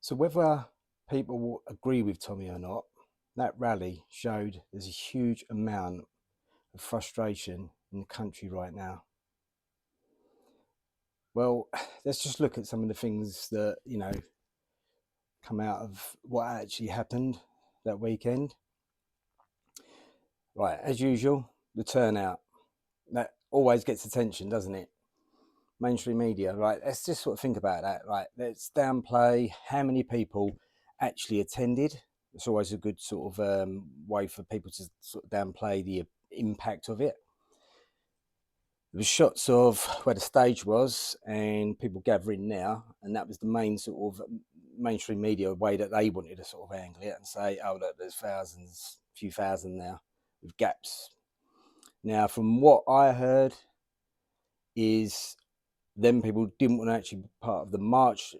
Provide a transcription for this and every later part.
So whether people will agree with Tommy or not, that rally showed there's a huge amount of frustration in the country right now. Well, let's just look at some of the things that, come out of what actually happened that weekend. Right, as usual, the turnout. That always gets attention, doesn't it? Mainstream media, right? Let's just sort of think about that, right? Let's downplay how many people actually attended. It's always a good sort of way for people to sort of downplay the impact of it. There was shots of where the stage was and people gathering there, and that was the main sort of mainstream media way that they wanted to sort of angle it and say, oh, look, there's thousands, a few thousand there with gaps. Now, from what I heard is them people didn't want to actually be part of the march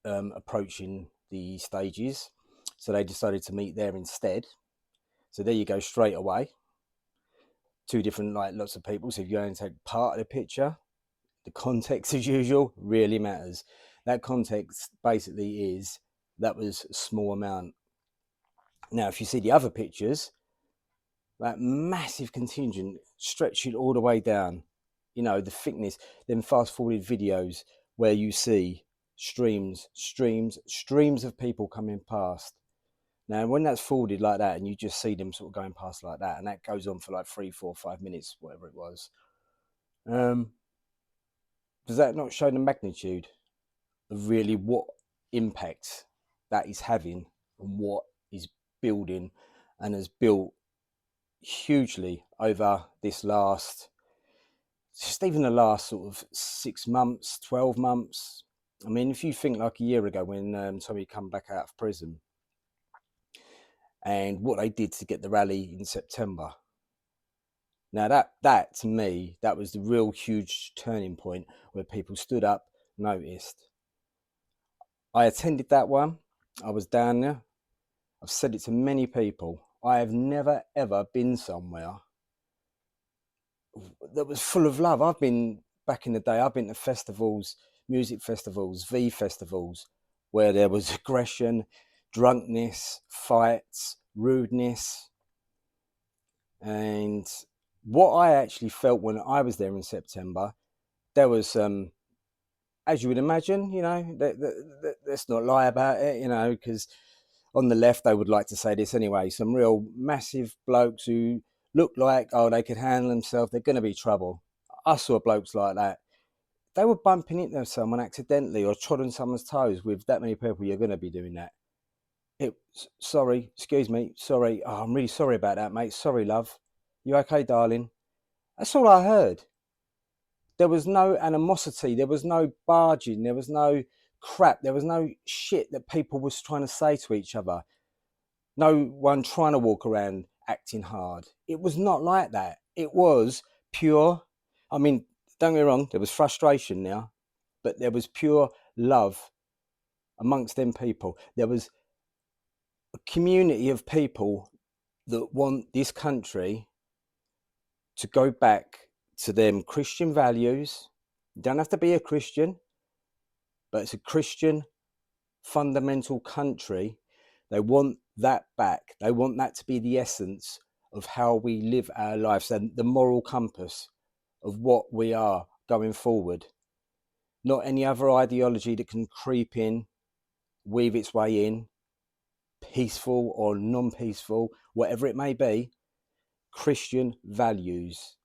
approaching the stages, so they decided to meet there instead. So there you go, straight away. Two different, like, lots of people. So if you only take part of the picture, the context, as usual, really matters. That context basically is that was a small amount. Now, if you see the other pictures, that massive contingent stretching all the way down, the thickness, then fast forwarded videos where you see streams of people coming past. Now, when that's forwarded like that and you just see them sort of going past like that, and that goes on for like 3, 4, 5 minutes, whatever it was, does that not show the magnitude of really what impact that is having and what is building and has built hugely over this just even the last sort of 6 months, 12 months. I mean, if you think like a year ago when Tommy come back out of prison and what they did to get the rally in September. Now that to me, that was the real huge turning point where people stood up, noticed. I attended that one. I was down there. I've said it to many people. I have never ever been somewhere that was full of love. I've been, back in the day, I've been to festivals, music festivals, festivals, where there was aggression, drunkenness, fights, rudeness. And what I actually felt when I was there in September, there was, as you would imagine, let's not lie about it, because on the left, they would like to say this anyway, some real massive blokes who look like, oh, they could handle themselves, they're going to be trouble. I saw blokes like that. They were bumping into someone accidentally or trodding someone's toes. With that many people, you're going to be doing that. Sorry, excuse me, sorry. Oh, I'm really sorry about that, mate. Sorry, love. You okay, darling? That's all I heard. There was no animosity. There was no barging. There was no crap. There was no shit that people was trying to say to each other. No one trying to walk around acting hard. It was not like that. It was pure. I mean, don't get me wrong, there was frustration now, but there was pure love amongst them people. There was a community of people that want this country to go back to them Christian values. You don't have to be a Christian, but it's a Christian fundamental country. They want that back. They want that to be the essence of how we live our lives and the moral compass of what we are going forward. Not any other ideology that can creep in, weave its way in, peaceful or non-peaceful, whatever it may be. Christian values.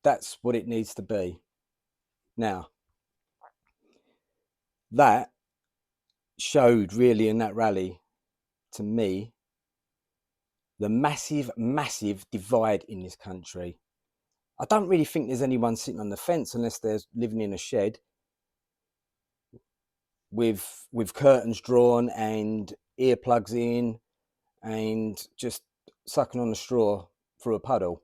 That's what it needs to be. Now, that showed really in that rally, to me, the massive divide in this country. I don't really think there's anyone sitting on the fence unless they're living in a shed with curtains drawn and earplugs in and just sucking on a straw through a puddle.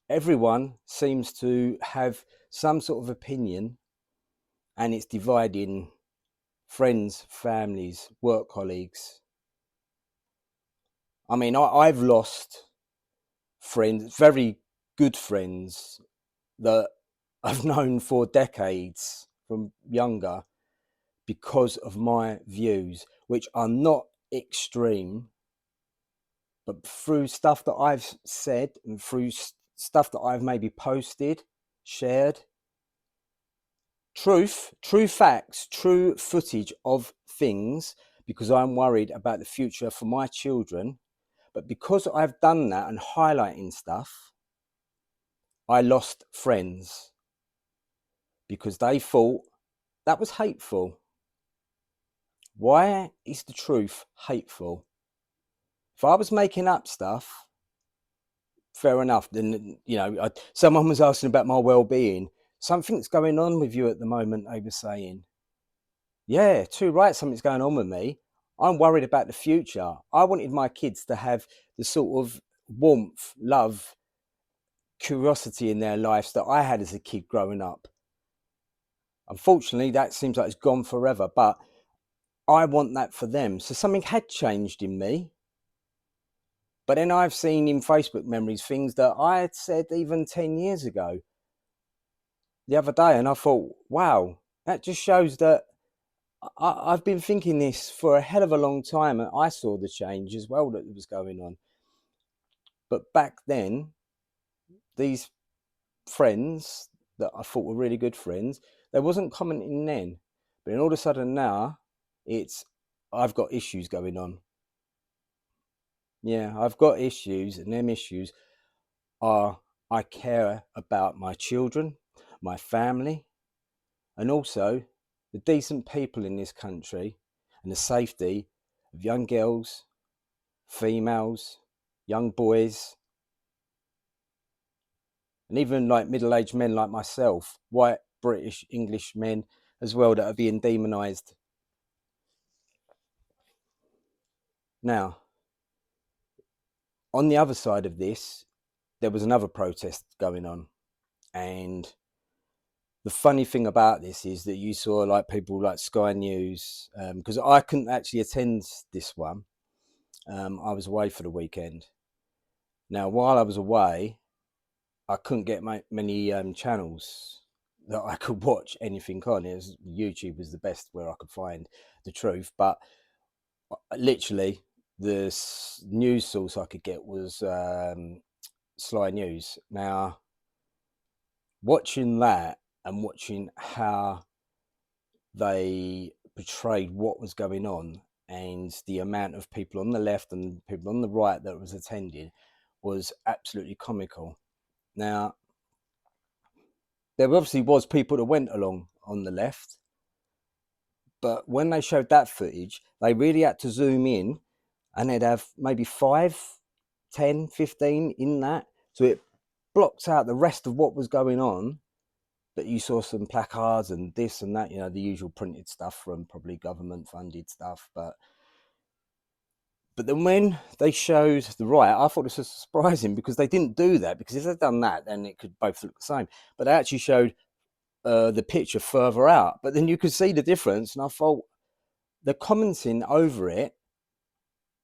Everyone seems to have some sort of opinion, and it's dividing friends, families, work colleagues. I mean, I've lost friends, very good friends that I've known for decades from younger, because of my views, which are not extreme, but through stuff that I've said and through stuff that I've maybe posted, shared, true facts, true footage of things, because I'm worried about the future for my children. But because I've done that and highlighting stuff, I lost friends because they thought that was hateful. Why is the truth hateful? If I was making up stuff, fair enough. Then, someone was asking about my well-being. Something's going on with you at the moment, they were saying. Yeah, too right, something's going on with me. I'm worried about the future. I wanted my kids to have the sort of warmth, love, curiosity in their lives that I had as a kid growing up. Unfortunately, that seems like it's gone forever, but I want that for them. So something had changed in me. But then I've seen in Facebook memories things that I had said even 10 years ago the other day. And I thought, wow, that just shows that I've been thinking this for a hell of a long time. And I saw the change as well that was going on. But back then, these friends that I thought were really good friends, they wasn't commenting then. But then all of a sudden now, I've got issues going on. Yeah, I've got issues, and them issues are I care about my children, my family, and also the decent people in this country and the safety of young girls, females, young boys, and even like middle-aged men like myself, white, British, English men as well, that are being demonized. Now, on the other side of this, there was another protest going on. And the funny thing about this is that you saw like people like Sky News, because I couldn't actually attend this one. I was away for the weekend. Now, while I was away, I couldn't get many channels that I could watch anything on. YouTube was the best where I could find the truth. But literally, the news source I could get was Sky News. Now, watching that and watching how they portrayed what was going on and the amount of people on the left and people on the right that was attending was absolutely comical. Now, there obviously was people that went along on the left, but when they showed that footage, they really had to zoom in, and they'd have maybe 5, 10, 15 in that, so it blocked out the rest of what was going on. But you saw some placards and this and that, the usual printed stuff from probably government funded stuff. But then when they showed the riot, I thought this was surprising, because they didn't do that, because if they'd done that, then it could both look the same. But they actually showed the picture further out, but then you could see the difference. And I thought, they're commenting over it,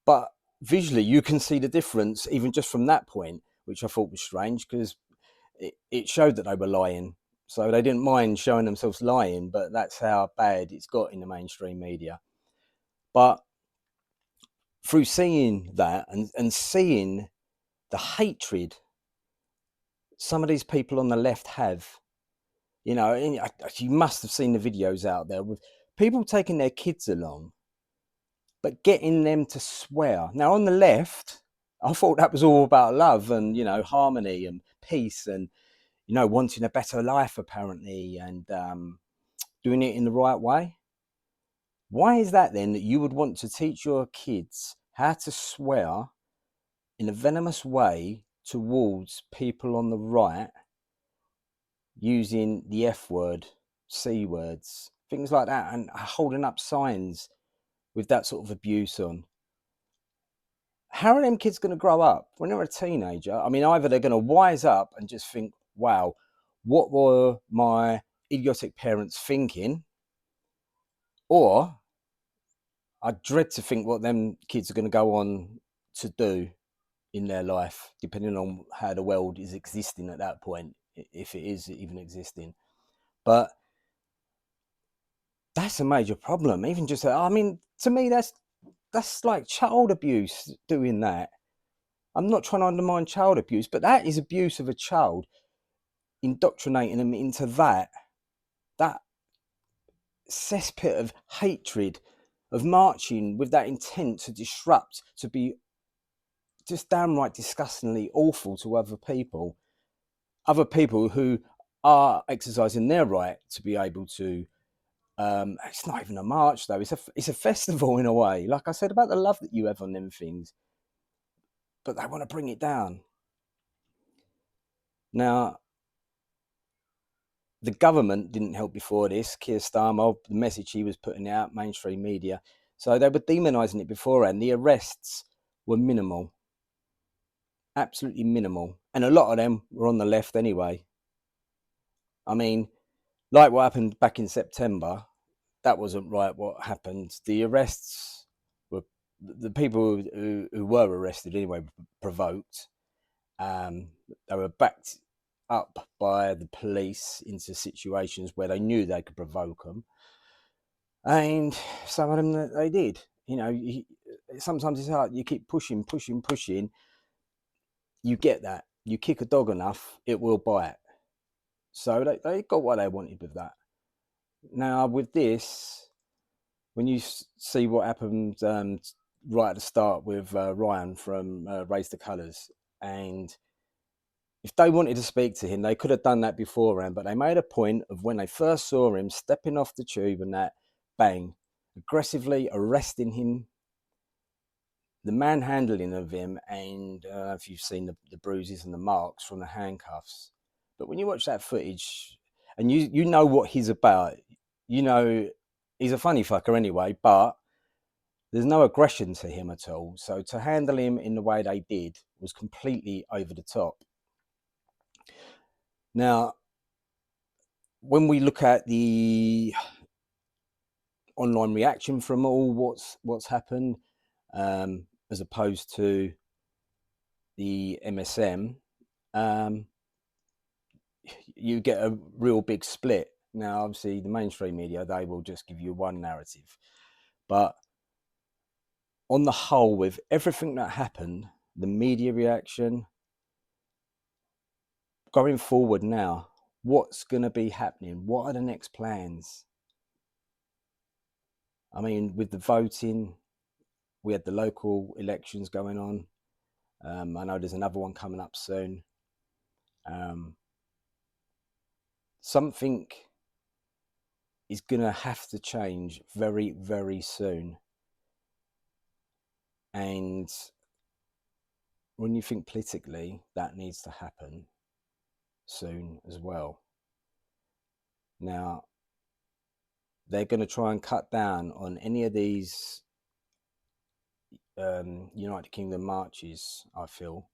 but visually you can see the difference even just from that point, which I thought was strange, because it showed that they were lying. So they didn't mind showing themselves lying, but that's how bad it's got in the mainstream media. But through seeing that and seeing the hatred some of these people on the left have, you must have seen the videos out there with people taking their kids along, but getting them to swear. Now, on the left, I thought that was all about love and, harmony and peace and, wanting a better life, apparently, and doing it in the right way. Why is that then that you would want to teach your kids how to swear in a venomous way towards people on the right, using the F word, C words, things like that, and holding up signs with that sort of abuse on? How are them kids going to grow up when they're a teenager? I mean, either they're going to wise up and just think, wow, what were my idiotic parents thinking? Or I dread to think what them kids are going to go on to do in their life, depending on how the world is existing at that point, if it is even existing. But That's a major problem. Even just, I mean, to me, that's like child abuse doing that. I'm not trying to undermine child abuse, but that is abuse of a child, indoctrinating them into that cesspit of hatred, of marching with that intent to disrupt, to be just downright disgustingly awful to other people who are exercising their right to be able to. It's not even a march though. It's a festival in a way. Like I said about the love that you have on them things, but they want to bring it down. Now, the government didn't help before this. Keir Starmer, the message he was putting out, mainstream media, so they were demonising it beforehand. The arrests were minimal, absolutely minimal, and a lot of them were on the left anyway. I mean, like what happened back in September, that wasn't right. What happened? The arrests were the people who were arrested anyway, provoked. They were backed up by the police into situations where they knew they could provoke them, and some of them they did. You know, sometimes it's hard. You keep pushing, you get that. You kick a dog enough, it will bite. So they got what they wanted with that. Now with this, when you see what happened right at the start with Ryan from Raise the Colours, and if they wanted to speak to him, they could have done that beforehand, but they made a point of when they first saw him stepping off the tube and that, bang, aggressively arresting him, the manhandling of him, and if you've seen the bruises and the marks from the handcuffs. But when you watch that footage, and you know what he's about, you know he's a funny fucker anyway, but there's no aggression to him at all. So to handle him in the way they did was completely over the top. Now, when we look at the online reaction from all what's happened, as opposed to the MSM, you get a real big split. Now, obviously, the mainstream media, they will just give you one narrative. But on the whole, with everything that happened, the media reaction, going forward now, what's going to be happening? What are the next plans? I mean, with the voting, we had the local elections going on. I know there's another one coming up soon. Something is going to have to change very, very soon. And when you think politically, that needs to happen soon as well. Now, they're going to try and cut down on any of these United Kingdom marches, I feel.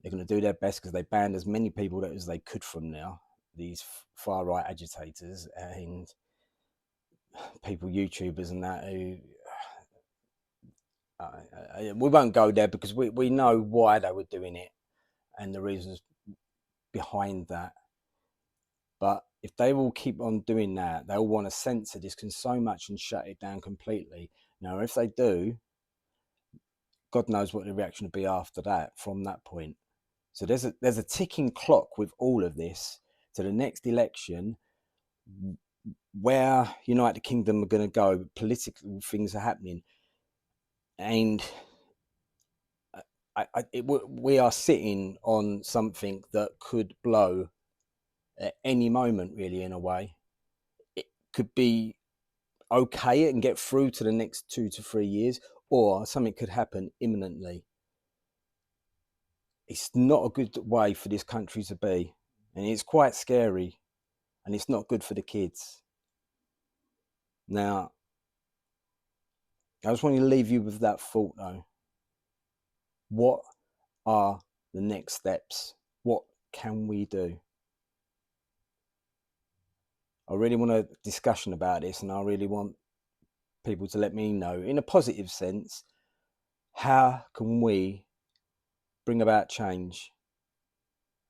They're going to do their best because they banned as many people as they could from now, these far-right agitators and people, YouTubers and that, who we won't go there because we know why they were doing it and the reasons behind that. But if they will keep on doing that, they'll want to censor this so much and shut it down completely. Now, if they do, God knows what the reaction will be after that from that point. So there's a ticking clock with all of this to the next election, where United Kingdom are going to go. Political things are happening, and we are sitting on something that could blow at any moment, really, in a way. It could be okay and get through to the next 2 to 3 years, or something could happen imminently. It's not a good way for this country to be, and it's quite scary, and it's not good for the kids. Now, I just want to leave you with that thought, though. What are the next steps? What can we do? I really want a discussion about this, and I really want people to let me know, in a positive sense, how can we bring about change?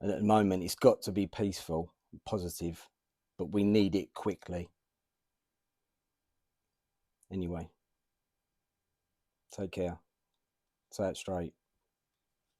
And at the moment, it's got to be peaceful, positive, but we need it quickly. Anyway, take care. Say it straight.